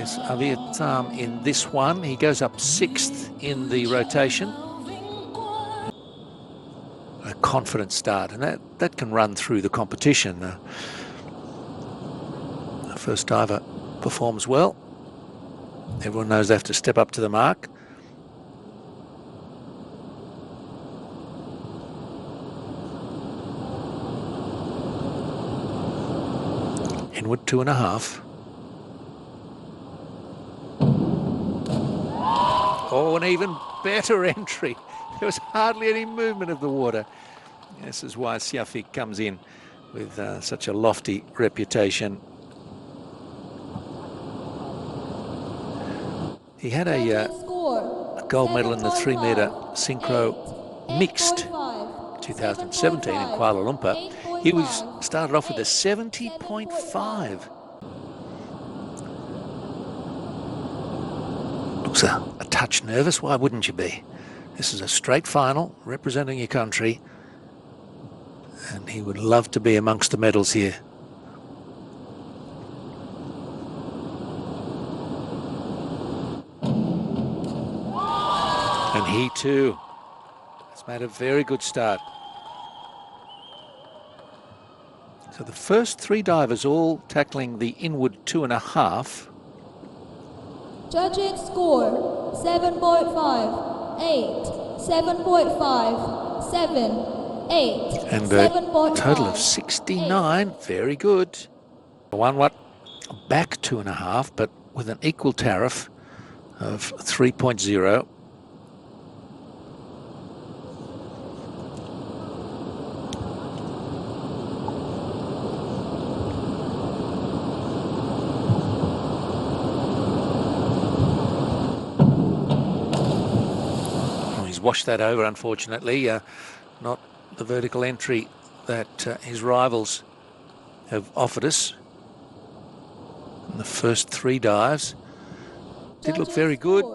There's Aviatam in this one. He goes up 6th in the rotation. A confident start, and that can run through the competition. The first diver performs well. Everyone knows they have to step up to the mark. Inward 2.5. Oh, an even better entry. There was hardly any movement of the water. This is why Syafiq comes in with such a lofty reputation. He had a gold medal in the 3-metre synchro mixed 2017 in Kuala Lumpur. He started off with a 70.5. Looks a touch nervous. Why wouldn't you be? This is a straight final representing your country, and he would love to be amongst the medals here. And he too has made a very good start. So the first 3 divers all tackling the inward 2.5. Judging score 7.5, 8, 7.5, 7, 8, and a total of 69. 8. Very good. One watt back 2.5, but with an equal tariff of 3.0. Washed that over, unfortunately. Not the vertical entry that his rivals have offered us in the first 3 dives. Did look very good.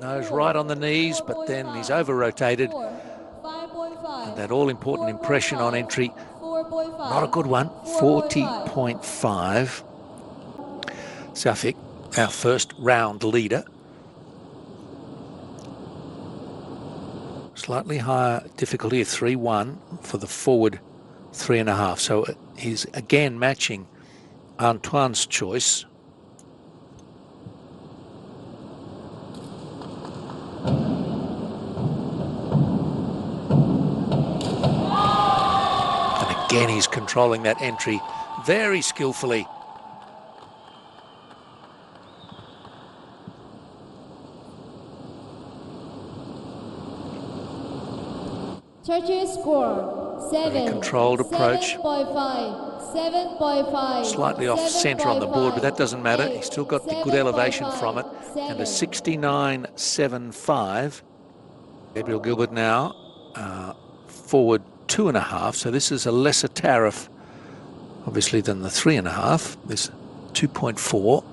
Nose right on the knees, but then he's over-rotated. And that all-important impression on entry, not a good one, 40.5. Syafiq, our first round leader. Slightly higher difficulty of 3-1 for the forward 3.5. So he's again matching Antoine's choice. And again he's controlling that entry very skillfully. Judges score 7. Very controlled approach. 7.5, 7.5. Slightly off centre on the board, but that doesn't matter. He's still got the good elevation from it. And a 69.75. Gabriel Gilbert now forward 2.5. So this is a lesser tariff, obviously, than the 3.5. This 2.4.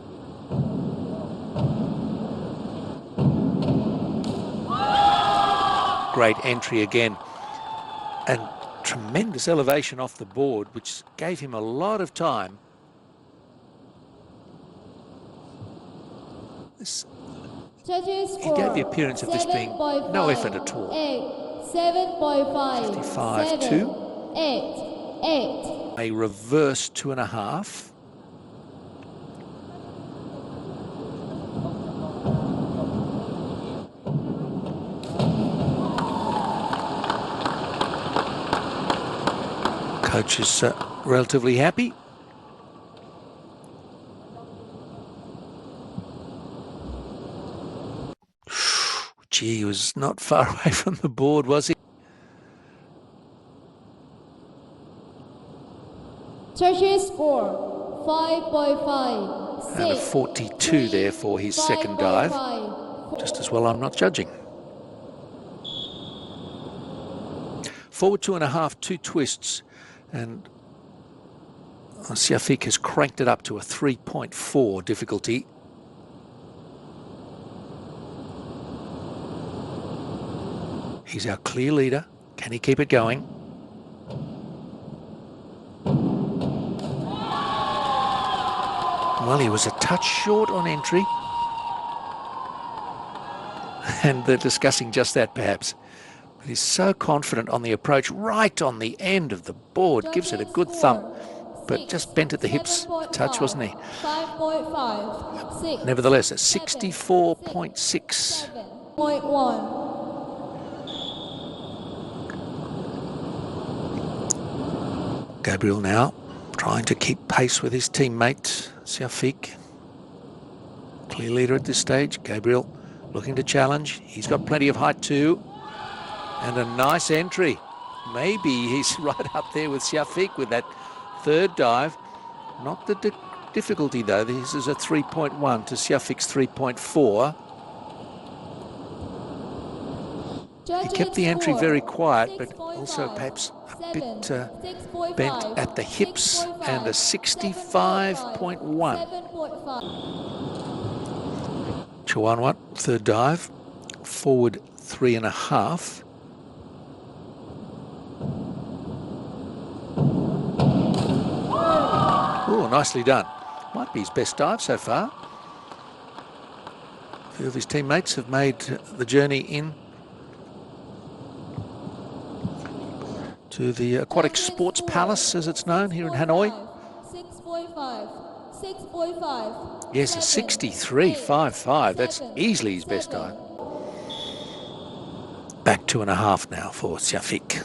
Great entry again. And tremendous elevation off the board, which gave him a lot of time. He gave the appearance of this being no effort at all. 7.5. 55.2. 8. A reverse 2.5. Coach is relatively happy. Gee, he was not far away from the board, was he? Tertiary score 5.5. And a 42 there for his second dive. Just as well I'm not judging. Forward 2.5, 2 twists. And Syafiq has cranked it up to a 3.4 difficulty. He's our clear leader. Can he keep it going? Well, he was a touch short on entry. And they're discussing just that, perhaps. But he's so confident on the approach, right on the end of the board. Gives it a good thump, but just bent at the hips a touch, wasn't he? 5.5. Nevertheless, a 64.6. 7.1. Gabriel now trying to keep pace with his teammate, Syafiq. Clear leader at this stage. Gabriel looking to challenge. He's got plenty of height too. And a nice entry. Maybe he's right up there with Syafiq with that third dive. Not the difficulty though. This is a 3.1 to Syafiq's 3.4. He kept the entry very quiet, but also perhaps a bit bent at the hips, and a 65.1. Chawanwat, third dive, forward 3.5. Oh, nicely done. Might be his best dive so far. A few of his teammates have made the journey in to the Aquatic Sports Palace, as it's known, here in Hanoi. 6.5. 6.5. Yes, a 63.55. That's easily his best dive. Back 2.5 now for Syafiq.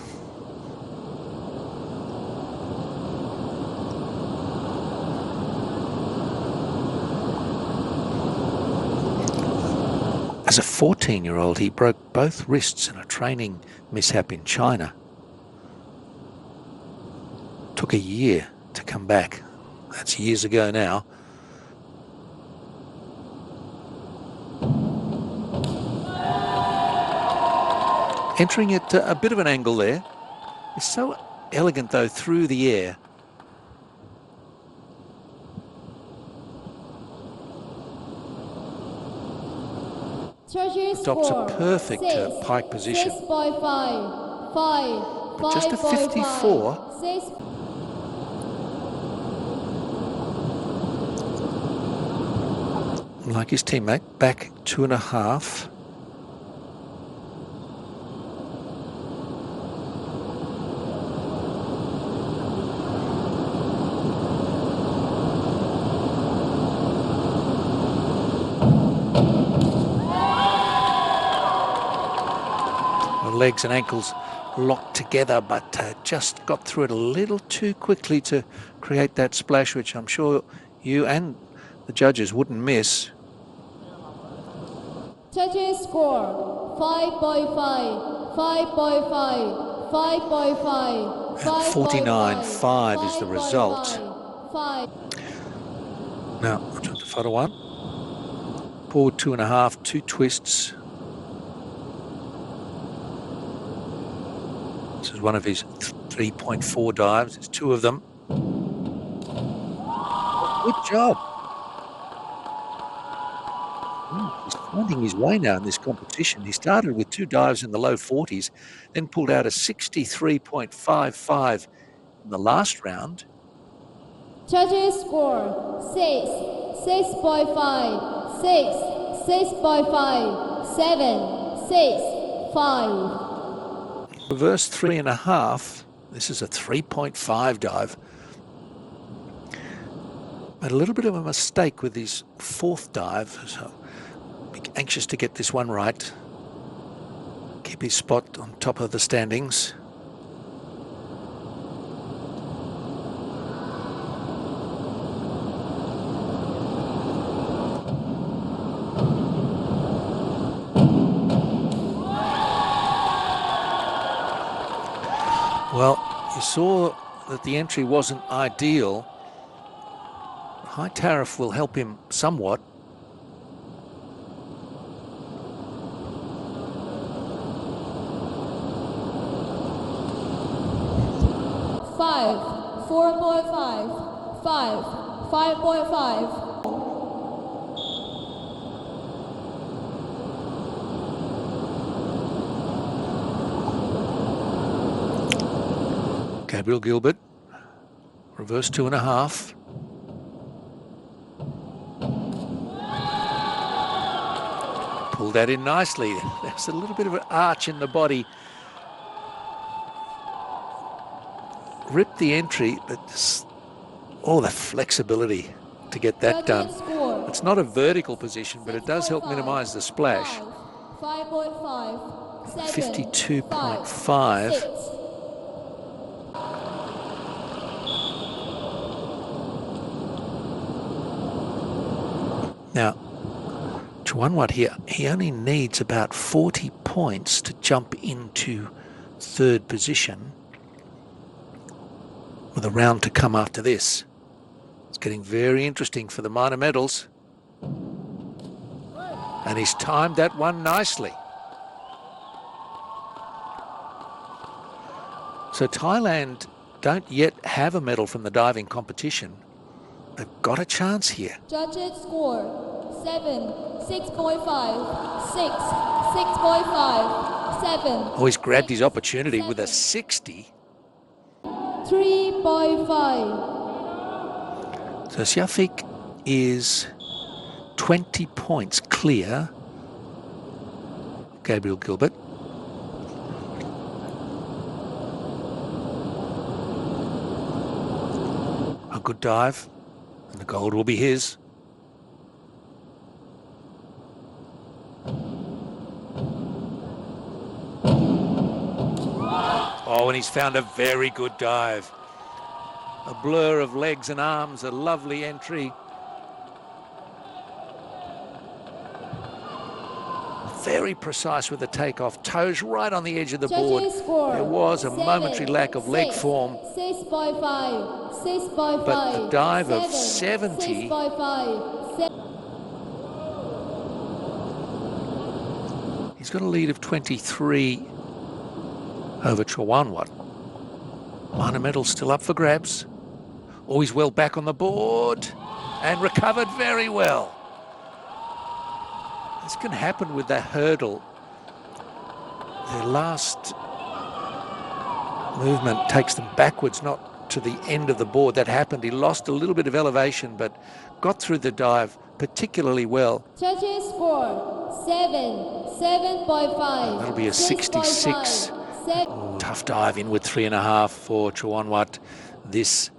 As a 14-year-old, he broke both wrists in a training mishap in China. Took a year to come back. That's years ago now. Entering at a bit of an angle there. It's so elegant though through the air. Adopts a perfect pike position. 6.5. 5. But just a 54. Like his teammate, back 2.5. Legs and ankles locked together, but just got through it a little too quickly to create that splash, which I'm sure you and the judges wouldn't miss. Judges score 5.5. 5.5. 5.5. 49.5 is the result. 5. Now, the photo one. Forward 2.5, 2 twists. This is one of his 3.4 dives. It's 2 of them. Good job. He's finding his way now in this competition. He started with 2 dives in the low 40s, then pulled out a 63.55 in the last round. Judges score 6. 6.5. 6. 6.5. 7. 6. 5. Reverse 3.5. This is a 3.5 dive. Made a little bit of a mistake with his 4th dive, so be anxious to get this one right. Keep his spot on top of the standings. Well, you saw that the entry wasn't ideal. High tariff will help him somewhat. Five. 4.5. 5. 5.5. Gabriel Gilbert, reverse 2.5. pulled that in nicely. There's a little bit of an arch in the body. Ripped the entry, but just all the flexibility to get that done. It's not a vertical position, but it does help minimize the splash. 52.5. Now, Chuanwat here, he only needs about 40 points to jump into third position with a round to come after this. It's getting very interesting for the minor medals. And he's timed that one nicely. So Thailand don't yet have a medal from the diving competition. They've got a chance here. Judges score 7, 6.5, 6, 6.5, 7. Oh, he's grabbed his opportunity with a 60. 3.5. So Syafiq is 20 points clear. Gabriel Gilbert. A good dive, and the gold will be his. Oh, and he's found a very good dive. A blur of legs and arms, a lovely entry. Very precise with the takeoff, toes right on the edge of the board. There was a momentary lack of leg form. 6.5, 6.5. But the dive of 70. 6.5. He's got a lead of 23 over Chuanwat. Minor medal still up for grabs. Always well back on the board and recovered very well. This can happen with that hurdle. Their last movement takes them backwards, not to the end of the board. That happened. He lost a little bit of elevation, but got through the dive particularly well. Judges score 7, 7.5. That'll be a 66. Tough dive, inward 3.5 for Chuanwat. This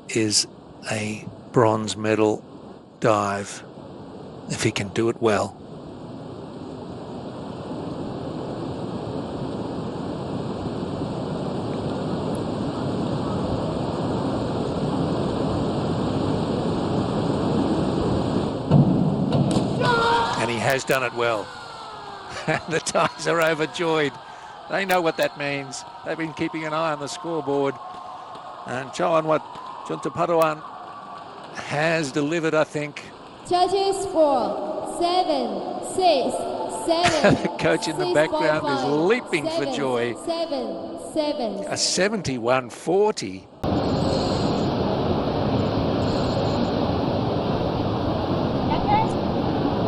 is a bronze medal dive if he can do it well. And he has done it well. The Thais are overjoyed. They know what that means. They've been keeping an eye on the scoreboard. And Chuanwat Juntaparuan has delivered, I think. Judges score 7, 6, 7. The coach in the background is leaping for joy. 7, 7. A 71.40.